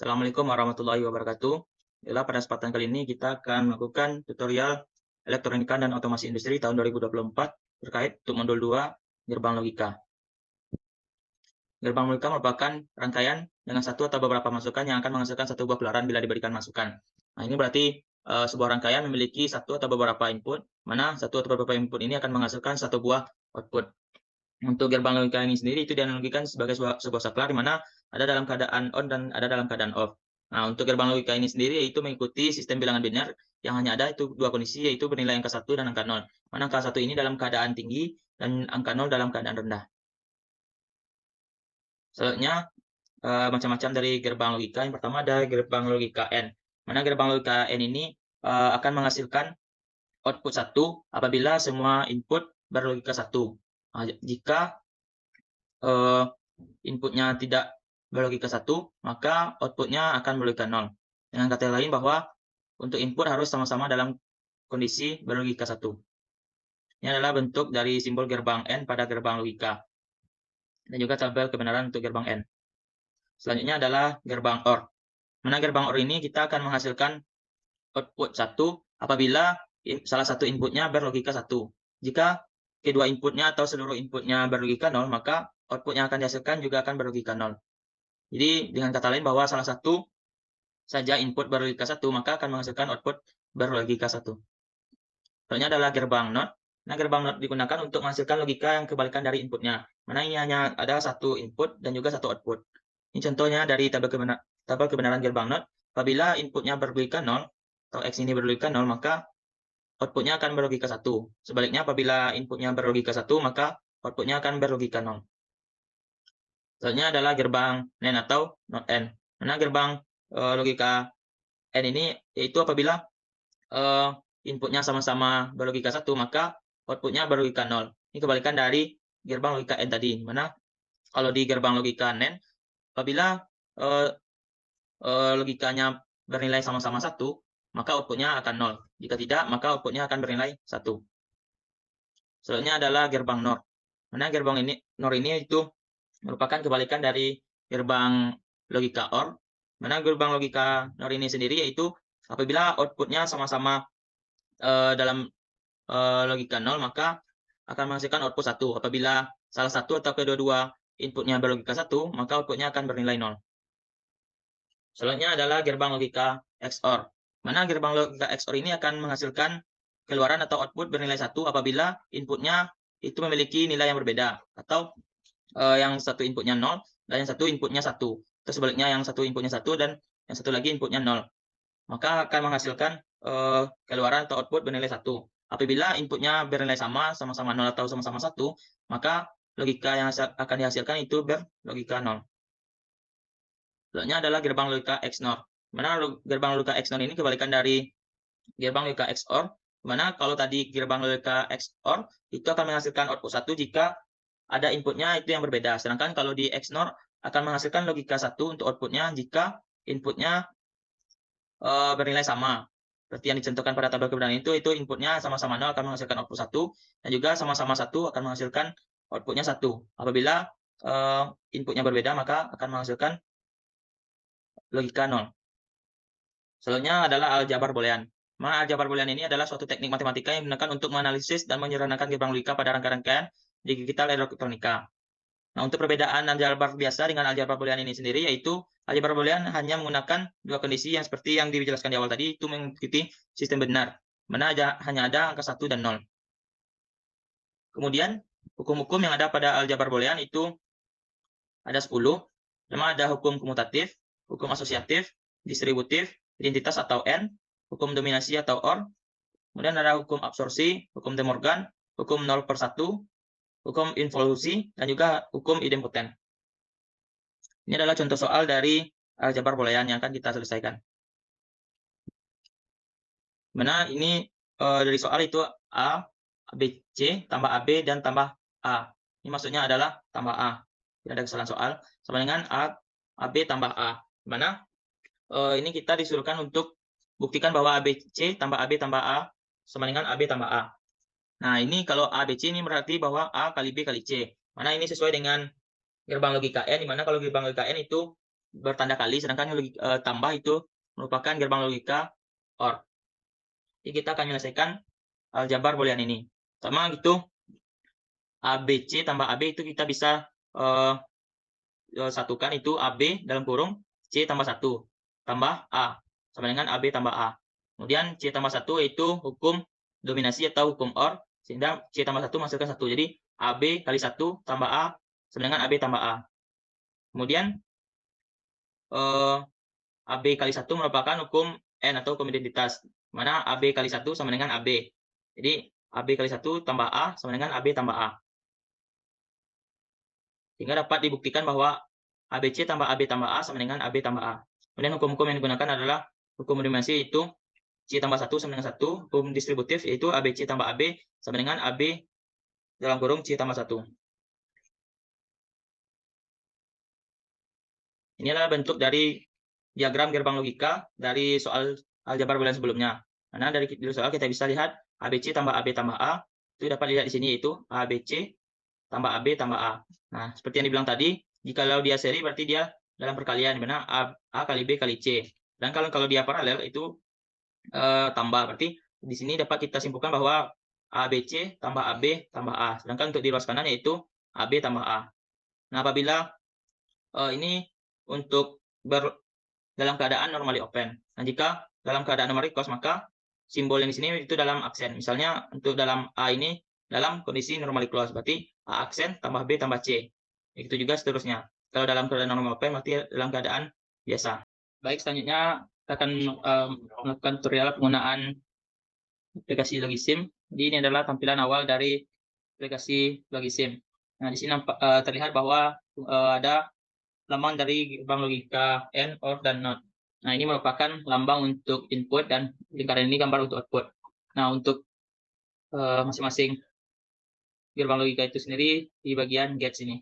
Assalamualaikum warahmatullahi wabarakatuh. Pada kesempatan kali ini kita akan melakukan tutorial elektronika dan otomasi industri tahun 2024 terkait untuk modul 2 gerbang logika. Gerbang logika merupakan rangkaian dengan satu atau beberapa masukan yang akan menghasilkan satu buah gelaran bila diberikan masukan. Nah, ini berarti sebuah rangkaian memiliki satu atau beberapa input, mana satu atau beberapa input ini akan menghasilkan satu buah output. Untuk gerbang logika ini sendiri itu dianalogikan sebagai sebuah saklar di mana ada dalam keadaan on dan ada dalam keadaan off. Nah, untuk gerbang logika ini sendiri yaitu mengikuti sistem bilangan biner yang hanya ada itu dua kondisi, yaitu bernilai angka 1 dan angka 0. Mana angka 1 ini dalam keadaan tinggi dan angka 0 dalam keadaan rendah. Selanjutnya macam-macam dari gerbang logika. Yang pertama ada gerbang logika N. Mana gerbang logika N ini akan menghasilkan output 1 apabila semua input berlogika 1. Nah, jika inputnya tidak berlogika 1, maka outputnya akan berlogika 0. Dengan kata lain bahwa untuk input harus sama-sama dalam kondisi berlogika 1. Ini adalah bentuk dari simbol gerbang N pada gerbang logika. Dan juga tabel kebenaran untuk gerbang N. Selanjutnya adalah gerbang OR. Mana gerbang OR ini kita akan menghasilkan output 1 apabila salah satu inputnya berlogika 1. Jika kedua inputnya atau seluruh inputnya berlogika 0, maka output yang akan dihasilkan juga akan berlogika 0. Jadi dengan kata lain bahwa salah satu saja input berlogika 1, maka akan menghasilkan output berlogika 1. Selanjutnya adalah gerbang NOT. Nah, gerbang NOT digunakan untuk menghasilkan logika yang kebalikan dari inputnya. Mana ini hanya ada satu input dan juga satu output. Ini contohnya dari tabel kebenaran gerbang NOT. Apabila inputnya berlogika 0, atau X ini berlogika 0, maka outputnya akan berlogika 1. Sebaliknya, apabila inputnya berlogika 1, maka outputnya akan berlogika 0. Selanjutnya adalah gerbang NAND atau NOT N. Mana gerbang logika N ini yaitu apabila inputnya sama-sama berlogika 1, maka outputnya berlogika 0. Ini kebalikan dari gerbang logika N tadi. Mana kalau di gerbang logika NAND, apabila logikanya bernilai sama-sama 1, maka outputnya akan 0. Jika tidak, maka outputnya akan bernilai 1. Selanjutnya adalah gerbang NOR. Mana gerbang NOR ini itu merupakan kebalikan dari gerbang logika OR. Mana gerbang logika NOR ini sendiri yaitu apabila outputnya sama-sama dalam logika 0, maka akan menghasilkan output 1. Apabila salah satu atau kedua-dua inputnya berlogika 1, maka outputnya akan bernilai 0. Selanjutnya adalah gerbang logika XOR. Mana gerbang logika XOR ini akan menghasilkan keluaran atau output bernilai 1 apabila inputnya itu memiliki nilai yang berbeda, atau yang satu inputnya 0 dan yang satu inputnya 1. Terus sebaliknya yang satu inputnya 1 dan yang satu lagi inputnya 0. Maka akan menghasilkan keluaran atau output bernilai 1. Apabila inputnya bernilai sama-sama 0 atau sama-sama 1, maka logika yang akan dihasilkan itu berlogika 0. Selanjutnya adalah gerbang logika XNOR. Mana gerbang logika XNOR ini kebalikan dari gerbang logika XOR, mana kalau tadi gerbang logika XOR itu akan menghasilkan output 1 jika ada inputnya itu yang berbeda. Sedangkan kalau di XNOR akan menghasilkan logika 1 untuk outputnya jika inputnya bernilai sama. Seperti yang dicontohkan pada tabel kebenaran itu inputnya sama-sama 0 akan menghasilkan output 1, dan juga sama-sama 1 akan menghasilkan outputnya 1. Apabila inputnya berbeda, maka akan menghasilkan logika 0. Selanjutnya adalah aljabar boolean. Mana aljabar boolean ini adalah suatu teknik matematika yang digunakan untuk menganalisis dan menyederhanakan gerbang logika pada rangkaian digital elektronika. Nah, untuk perbedaan aljabar biasa dengan aljabar boolean ini sendiri, yaitu aljabar boolean hanya menggunakan dua kondisi yang seperti yang dijelaskan di awal tadi, itu mengikuti sistem benar, mana hanya ada angka 1 dan 0. Kemudian, hukum-hukum yang ada pada aljabar boolean itu ada 10. Pertama ada hukum komutatif, hukum asosiatif, distributif, identitas atau N, hukum dominasi atau OR, kemudian ada hukum absorpsi, hukum De Morgan, hukum 0/1, hukum involusi, dan juga hukum idempoten. Ini adalah contoh soal dari aljabar boolean yang akan kita selesaikan. Mana ini dari soal itu A, B, C, tambah AB, dan tambah A. Ini maksudnya adalah tambah A. Tidak ada kesalahan soal. Sama dengan A, AB tambah A. Mana ini kita disuruhkan untuk buktikan bahwa ABC tambah AB tambah A sama dengan AB tambah A. Nah, ini kalau ABC ini berarti bahwa A kali B kali C. Mana ini sesuai dengan gerbang logika N, di mana kalau gerbang logika N itu bertanda kali, sedangkan tambah itu merupakan gerbang logika OR. Jadi kita akan menyelesaikan aljabar boolean ini. Pertama gitu, ABC tambah AB itu kita bisa satukan itu AB dalam kurung C tambah 1 tambah A sama dengan AB tambah A. Kemudian C tambah 1 itu hukum dominasi atau hukum OR, sehingga C tambah 1 menghasilkan 1. Jadi AB kali 1 tambah A sama dengan AB tambah A. Kemudian AB kali 1 merupakan hukum N atau hukum identitas, mana AB kali 1 sama dengan AB. Jadi AB kali 1 tambah A sama dengan AB tambah A. Sehingga dapat dibuktikan bahwa ABC tambah AB tambah A sama dengan AB tambah A. Kemudian hukum-hukum yang digunakan adalah hukum dominasi, yaitu C tambah 1 sama dengan 1. Hukum distributif yaitu ABC tambah AB sama dengan AB dalam kurung C tambah 1. Ini adalah bentuk dari diagram gerbang logika dari soal aljabar boolean sebelumnya. Karena dari soal kita bisa lihat ABC tambah AB tambah A, itu dapat dilihat di sini, yaitu ABC tambah AB tambah A. Nah, seperti yang dibilang tadi, jikalau dia seri berarti dia dalam perkalian, di mana A kali B kali C. Dan kalau dia paralel itu tambah. Berarti di sini dapat kita simpulkan bahwa ABC tambah AB tambah A. Sedangkan untuk di ruas kanan yaitu AB tambah A. Nah, apabila ini untuk dalam keadaan normally open. Nah, jika dalam keadaan normally close, maka simbol yang di sini itu dalam aksen. Misalnya untuk dalam A ini dalam kondisi normally close, berarti A aksen tambah B tambah C. Begitu juga seterusnya. Kalau dalam keadaan normal open, berarti dalam keadaan biasa. Baik, selanjutnya kita akan melakukan tutorial penggunaan aplikasi Logisim. Jadi ini adalah tampilan awal dari aplikasi Logisim. Nah, di sini terlihat bahwa ada lambang dari gerbang logika AND, OR, dan NOT. Nah, ini merupakan lambang untuk input dan lingkaran ini gambar untuk output. Nah, untuk masing-masing gerbang logika itu sendiri di bagian gates ini.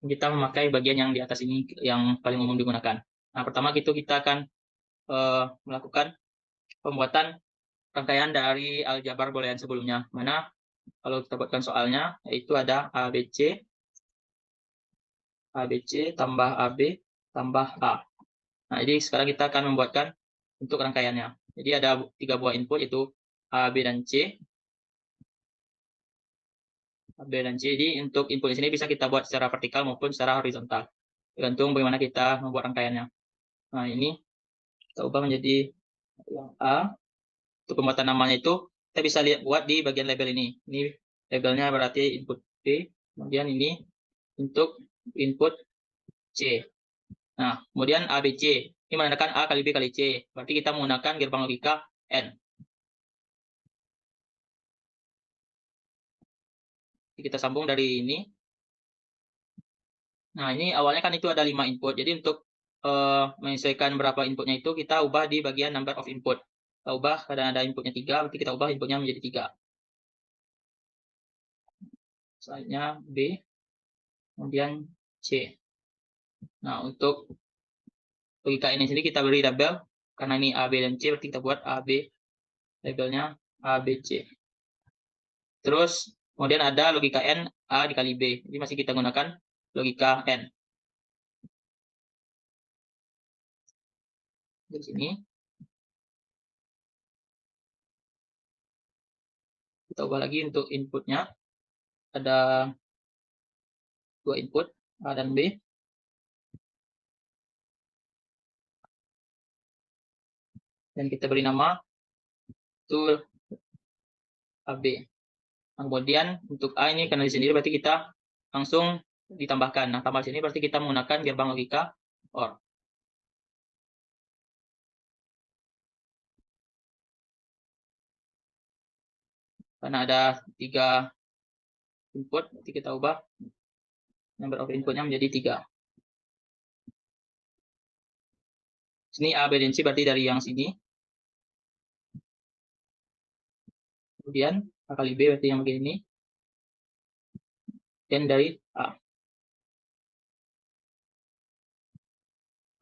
Kita memakai bagian yang di atas ini yang paling umum digunakan. Nah, pertama kita akan melakukan pembuatan rangkaian dari aljabar boolean sebelumnya. Mana kalau kita buatkan soalnya, yaitu ada ABC tambah AB tambah A. Nah, jadi sekarang kita akan membuatkan untuk rangkaiannya. Jadi ada 3 buah input, yaitu A, B, dan C. A, B, dan C. Jadi untuk input di sini bisa kita buat secara vertikal maupun secara horizontal, tergantung bagaimana kita membuat rangkaiannya. Nah, ini kita ubah menjadi yang A. Untuk pembuatan namanya itu kita bisa buat di bagian label ini. Ini labelnya berarti input B. Kemudian ini untuk input C. Nah, kemudian ABC. Ini menandakan A kali B kali C. Berarti kita menggunakan gerbang logika N. Kita sambung dari ini. Nah, ini awalnya kan itu ada 5 input. Jadi untuk menyesuaikan berapa inputnya itu, kita ubah di bagian number of input. Kita ubah, kadang ada inputnya 3, berarti kita ubah inputnya menjadi 3. Selanjutnya B, kemudian C. Nah, untuk logika ini sendiri kita beri label, karena ini A, B, dan C, berarti kita buat A, B, labelnya A, B, C. Terus, kemudian ada logika N, A dikali B. Jadi masih kita gunakan logika N. Di sini. Kita ubah lagi untuk inputnya. Ada 2 input, A dan B. Dan kita beri nama itu AB. Kemudian untuk A ini karena di sini berarti kita langsung ditambahkan. Nah, tambah sini berarti kita menggunakan gerbang logika OR. Karena ada 3 input, berarti kita ubah number of inputnya menjadi 3. Sini A, B, dan C berarti dari yang sini. Kemudian A kali B berarti yang begini ini. Dan dari A.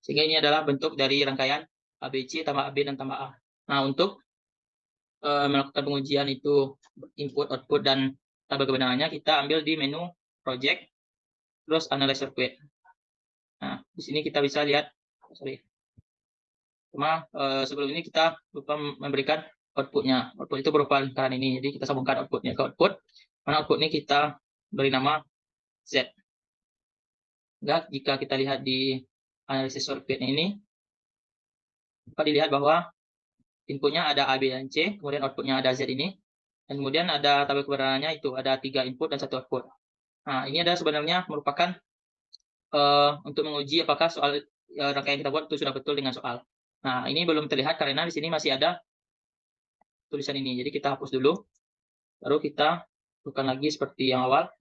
Sehingga ini adalah bentuk dari rangkaian ABC tambah AB dan tambah A. Nah, untuk melakukan pengujian itu input, output, dan tabel kebenarannya, kita ambil di menu project, terus analyze circuit. Nah, di sini kita bisa lihat, sorry, cuma sebelum ini kita lupa memberikan outputnya. Output itu berupa lingkaran ini, jadi kita sambungkan outputnya ke output. Mana output ini kita beri nama Z. Nah, jika kita lihat di analisis circuit ini, dapat dilihat bahwa inputnya ada A, B, dan C, kemudian outputnya ada Z ini, dan kemudian ada tabel kebenarannya itu ada 3 input dan 1 output. Nah, ini adalah sebenarnya merupakan untuk menguji apakah soal rangkaian kita buat itu sudah betul dengan soal. Nah, ini belum terlihat karena di sini masih ada tulisan ini. Jadi kita hapus dulu, baru kita lakukan lagi seperti yang awal.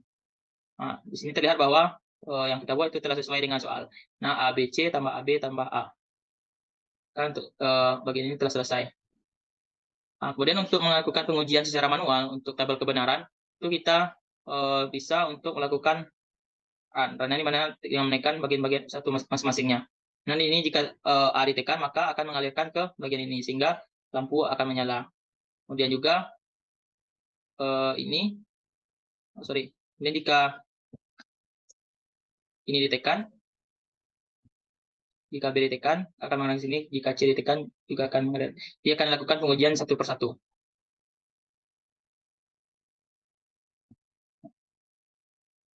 Nah, di sini terlihat bahwa yang kita buat itu telah sesuai dengan soal. Nah, A, B, C tambah A, B tambah A. Kan untuk bagian ini telah selesai. Nah, kemudian untuk melakukan pengujian secara manual untuk tabel kebenaran, itu kita bisa untuk melakukan karena ini mana yang menekan bagian-bagian satu masing-masingnya. Nah, ini jika A ditekan, maka akan mengalirkan ke bagian ini, sehingga lampu akan menyala. Kemudian juga ini, sorry, ini jika ini ditekan, jika B ditekan, akan mengarah ke sini, jika C ditekan, juga akan mengalir. Dia akan lakukan pengujian satu persatu.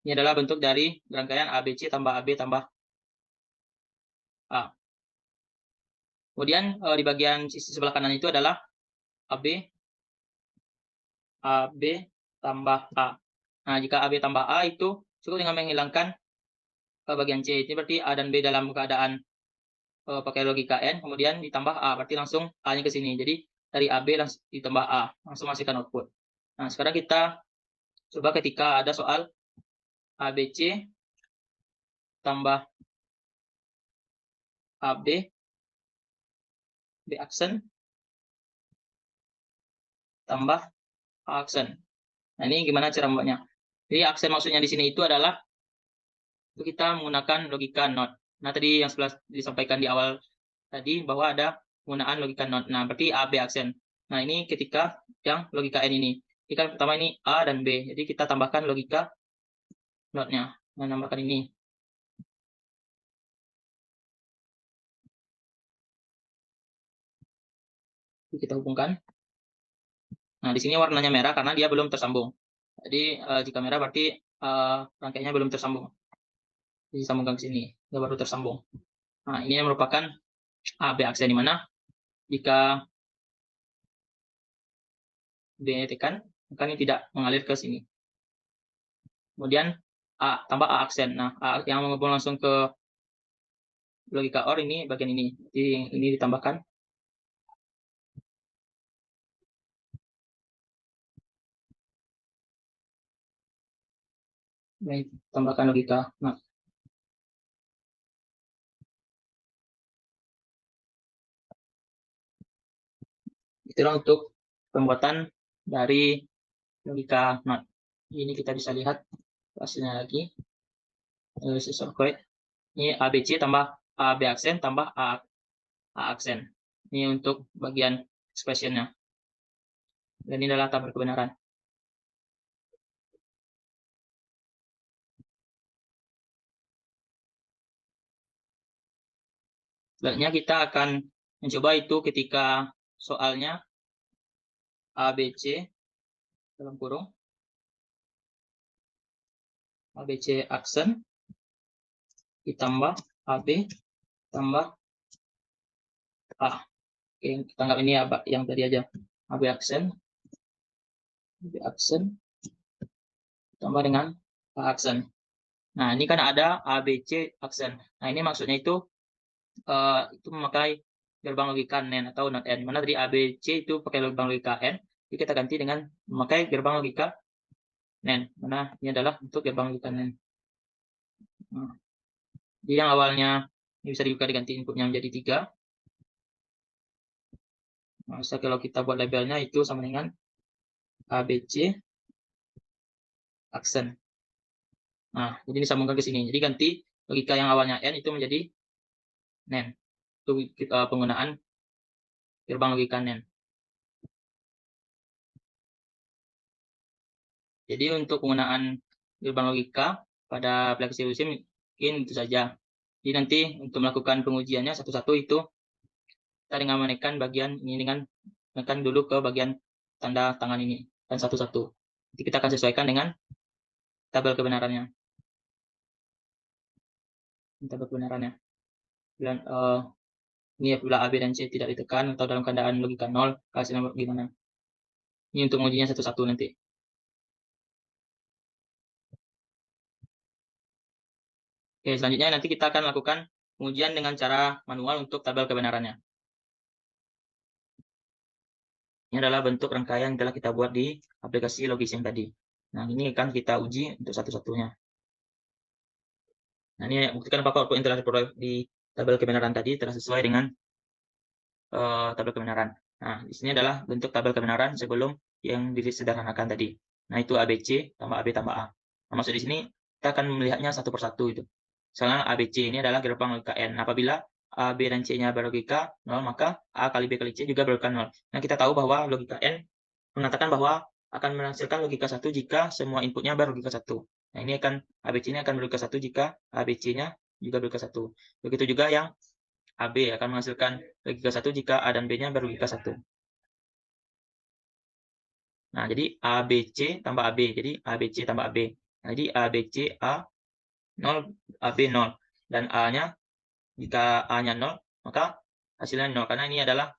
Ini adalah bentuk dari rangkaian ABC tambah AB tambah A. Kemudian di bagian sisi sebelah kanan itu adalah AB, AB tambah A. Nah, jika AB tambah A itu cukup dengan menghilangkan bagian C. Ini berarti A dan B dalam keadaan pakai logika N, kemudian ditambah A, berarti langsung A-nya ke sini. Jadi dari AB langsung ditambah A, langsung masukkan output. Nah, sekarang kita coba ketika ada soal ABC tambah AB, B aksen, tambah A aksen. Nah, ini gimana cara membuatnya? Jadi aksen maksudnya di sini itu adalah itu kita menggunakan logika NOT. Nah, tadi yang sebelah disampaikan di awal tadi bahwa ada penggunaan logika NOT. Nah, berarti A, B aksen. Nah, ini ketika yang logika N ini. Jadi kan pertama ini A dan B. Jadi kita tambahkan logika NOT-nya. Nah, nambahkan ini. Kita hubungkan. Nah, di sini warnanya merah karena dia belum tersambung. Jadi jika merah berarti rangkaiannya belum tersambung. Disambungkan ke sini, dia baru tersambung. Nah, ini merupakan A, B aksen di mana jika B tekan, maka ini tidak mengalir ke sini. Kemudian A tambah A aksen. Nah, A yang menghubung langsung ke logika OR ini bagian ini. Jadi ini ditambahkan. Ini tambahkan logika. Nah, itulah untuk pembuatan dari logika NOT. Ini kita bisa lihat hasilnya lagi. Circuit. Ini ABC tambah AB aksen tambah A aksen. Ini untuk bagian expression-nya. Dan ini adalah tabel kebenaran. Selanjutnya kita akan mencoba itu ketika soalnya ABC dalam kurung ABC aksen ditambah AB tambah A. Oke, kita anggap ini yang tadi aja. AB aksen tambah dengan A aksen. Nah, ini kan ada ABC aksen. Nah, ini maksudnya itu memakai gerbang logika NAND atau NOT N. Mana tadi ABC itu pakai gerbang logika N, jadi kita ganti dengan memakai gerbang logika NAND. Mana ini adalah untuk gerbang logika NAND. Nah, jadi yang awalnya ini bisa juga diganti inputnya menjadi 3. Nah, kalau kita buat labelnya itu sama dengan ABC aksen. Nah, jadi disambungkan ke sini. Jadi ganti logika yang awalnya N itu menjadi NAND. Itu penggunaan gerbang logika NAND. Jadi untuk penggunaan gerbang logika pada aplikasi USIM mungkin itu saja. Jadi nanti untuk melakukan pengujiannya satu-satu itu kita dengan menekan bagian ini dengan menekan dulu ke bagian tanda tangan ini dan satu-satu. Nanti kita akan sesuaikan dengan tabel kebenarannya. Tabel kebenarannya. Dan ini apabila A, B, dan C tidak ditekan atau dalam keadaan logika 0, hasilnya gimana? Ini untuk mengujinya satu-satu nanti. Oke, selanjutnya nanti kita akan lakukan pengujian dengan cara manual untuk tabel kebenarannya. Ini adalah bentuk rangkaian yang telah kita buat di aplikasi logis yang tadi. Nah, ini akan kita uji untuk satu-satunya. Nah, ini buktikan apakah output yang telah diperoleh di tabel kebenaran tadi telah sesuai dengan tabel kebenaran. Nah, di sini adalah bentuk tabel kebenaran sebelum yang disederhanakan tadi. Nah, itu ABC tambah AB tambah A. Nah, maksud di sini kita akan melihatnya satu persatu itu. Misalnya ABC ini adalah gerbang logika N. Apabila A, B, dan C-nya berlogika 0, maka A kali B kali C juga berlogika 0. Nah, kita tahu bahwa logika N mengatakan bahwa akan menghasilkan logika 1 jika semua inputnya berlogika 1. Nah, ini akan ABC ini akan berlogika 1 jika ABC-nya juga berlogika 1. Begitu juga yang AB akan menghasilkan logika 1 jika A dan B-nya berlogika 1. Nah, jadi ABC tambah AB. Jadi ABC tambah AB. Nah, jadi ABC A 0, AB 0. Dan A-nya, jika A-nya 0, maka hasilnya 0. Karena ini adalah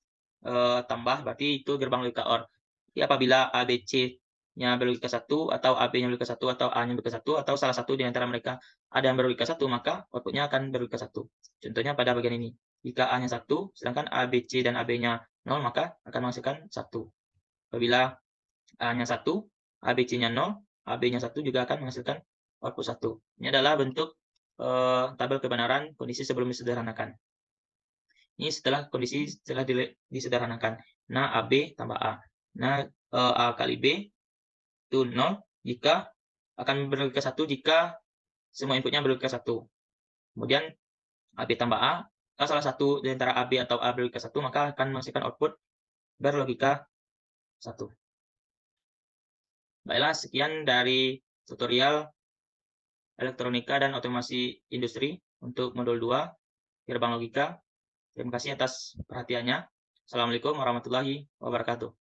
tambah, berarti itu gerbang logika OR. Jadi apabila ABC-nya berlogika 1, atau AB-nya berlogika 1, atau A-nya berlogika 1, atau salah satu di antara mereka ada yang berlogika 1, maka output-nya akan berlogika 1. Contohnya pada bagian ini. Jika A-nya 1, sedangkan ABC dan AB-nya 0, maka akan menghasilkan 1. Apabila A-nya 1, ABC-nya 0, AB-nya 1 juga akan menghasilkan output 1. Ini adalah bentuk tabel kebenaran kondisi sebelum disederhanakan. Ini setelah kondisi setelah disederhanakan. Nah, AB tambah A. Nah, A kali B itu 0 jika akan berlogika 1 jika semua inputnya berlogika 1. Kemudian AB tambah A, kalau salah satu di antara AB atau A berlogika 1, maka akan menghasilkan output berlogika 1. Baiklah, sekian dari tutorial elektronika dan otomasi industri untuk modul 2, gerbang logika. Terima kasih atas perhatiannya. Assalamualaikum warahmatullahi wabarakatuh.